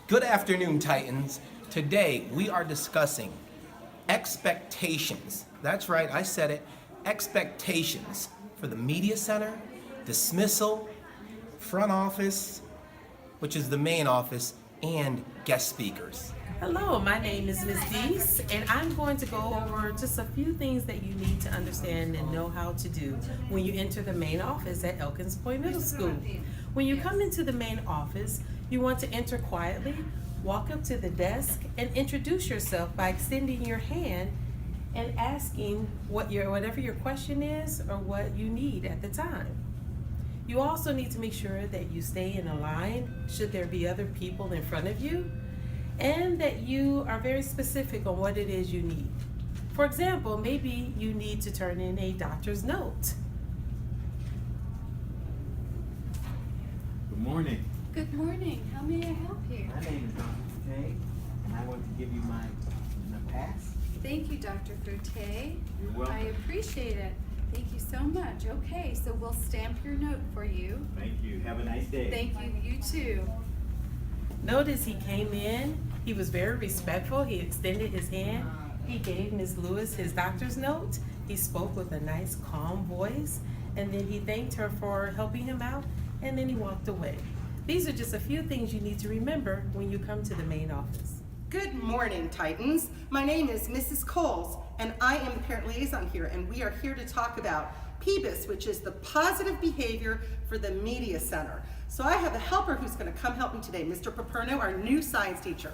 Good afternoon, Titans. Today we are discussing expectations. That's right, I said it. Expectations for the media center, dismissal, front office, which is the main office, and guest speakers. Hello, my name is Ms. Deese, and I'm going to go over just a few things that you need to understand and know how to do when you enter the main office at Elkins Pointe Middle School. When you come into the main office, you want to enter quietly, walk up to the desk, and introduce yourself by extending your hand and asking whatever your question is or what you need at the time. You also need to make sure that you stay in a line should there be other people in front of you, and that you are very specific on what it is you need. For example, maybe you need to turn in a doctor's note. Good morning. Good morning. How may I help you? My name is Dr. Tay, and I want to give you my pass. Thank you, Dr. Forte. You're welcome. I appreciate it. Thank you so much. Okay, so we'll stamp your note for you. Thank you. Have a nice day. Thank you. You too. Notice he came in, he was very respectful, he extended his hand, he gave Ms. Lewis his doctor's note, he spoke with a nice calm voice, and then he thanked her for helping him out, and then he walked away. These are just a few things you need to remember when you come to the main office. Good morning, Titans. My name is Mrs. Coles, and I am the parent liaison here, and we are here to talk about PBIS, which is the positive behavior for the media center. So I have a helper who's going to come help me today, Mr. Paperno, our new science teacher.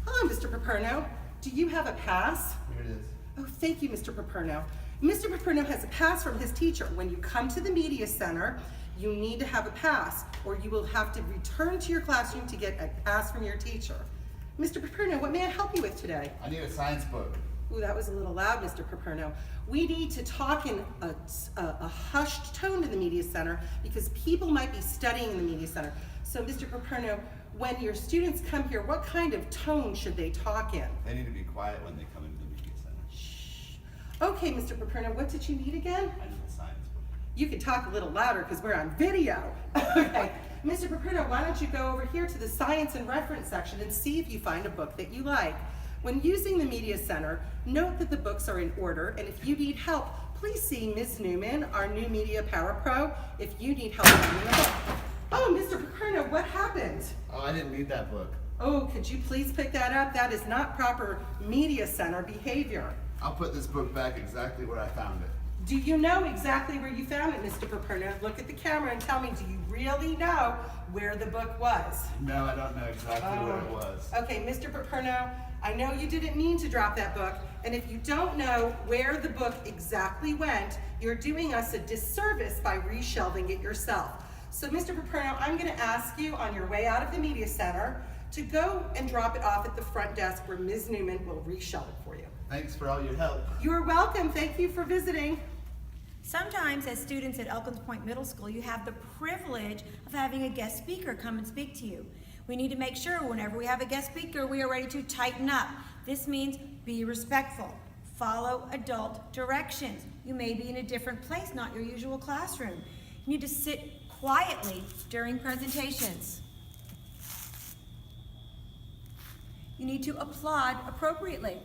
Hello, Mr. Paperno. Do you have a pass? Here it is. Oh, thank you, Mr. Paperno. Mr. Paperno has a pass from his teacher. When you come to the media center, you need to have a pass, or you will have to return to your classroom to get a pass from your teacher. Mr. Paperno, what may I help you with today? I need a science book. Ooh, that was a little loud, Mr. Paperno. We need to talk in a hushed tone to the media center because people might be studying in the media center. So, Mr. Paperno, when your students come here, what kind of tone should they talk in? They need to be quiet when they come into the media center. Shh. Okay, Mr. Paperno, what did you need again? I need a science book. You can talk a little louder because we're on video. Okay, Mr. Paperno, why don't you go over here to the science and reference section and see if you find a book that you like. When using the media center, note that the books are in order, and if you need help, please see Ms. Newman, our new Media Power Pro, if you need help finding a book. Oh, Mr. Paperno, what happened? Oh, I didn't need that book. Oh, could you please pick that up? That is not proper media center behavior. I'll put this book back exactly where I found it. Do you know exactly where you found it, Mr. Paperno? Look at the camera and tell me, do you really know where the book was? No, I don't know exactly where it was. Okay, Mr. Paperno, I know you didn't mean to drop that book, and if you don't know where the book exactly went, you're doing us a disservice by reshelving it yourself. So, Mr. Paperno, I'm going to ask you on your way out of the media center to go and drop it off at the front desk where Ms. Newman will reshelve it for you. Thanks for all your help. You're welcome. Thank you for visiting. Sometimes as students at Elkins Pointe Middle School, you have the privilege of having a guest speaker come and speak to you. We need to make sure whenever we have a guest speaker, we are ready to tighten up. This means be respectful, follow adult directions. You may be in a different place, not your usual classroom. You need to sit quietly during presentations. You need to applaud appropriately.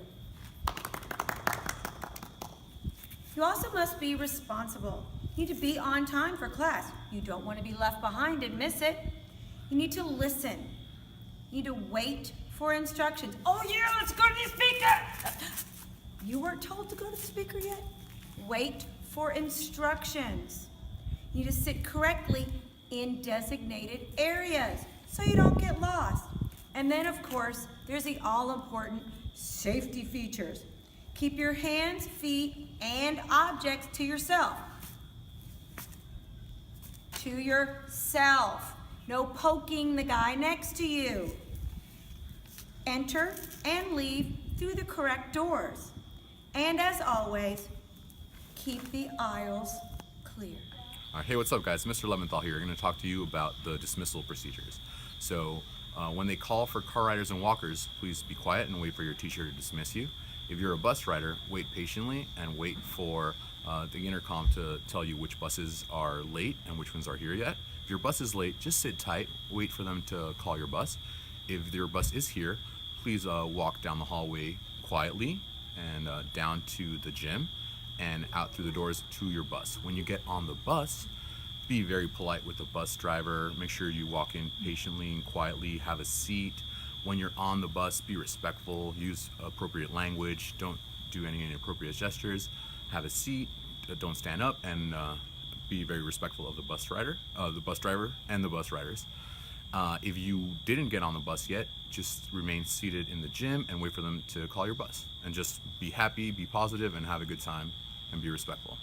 You also must be responsible. You need to be on time for class. You don't want to be left behind and miss it. You need to listen. You need to wait for instructions. Oh yeah, let's go to the speaker! You weren't told to go to the speaker yet? Wait for instructions. You need to sit correctly in designated areas so you don't get lost. And then of course, there's the all-important safety features. Keep your hands, feet, and objects to yourself. To yourself. No poking the guy next to you. Enter and leave through the correct doors. And as always, keep the aisles clear. Hey, what's up guys? Mr. Leventhal here. I'm going to talk to you about the dismissal procedures. So when they call for car riders and walkers, please be quiet and wait for your teacher to dismiss you. If you're a bus rider, wait patiently and wait for the intercom to tell you which buses are late and which ones are here yet. If your bus is late, just sit tight, wait for them to call your bus. If your bus is here, please walk down the hallway quietly and down to the gym and out through the doors to your bus. When you get on the bus, be very polite with the bus driver. Make sure you walk in patiently and quietly, have a seat. When you're on the bus, be respectful, use appropriate language, don't do any inappropriate gestures, have a seat, don't stand up, and be very respectful of the bus driver and the bus riders. If you didn't get on the bus yet, just remain seated in the gym and wait for them to call your bus. And just be happy, be positive, and have a good time, and be respectful.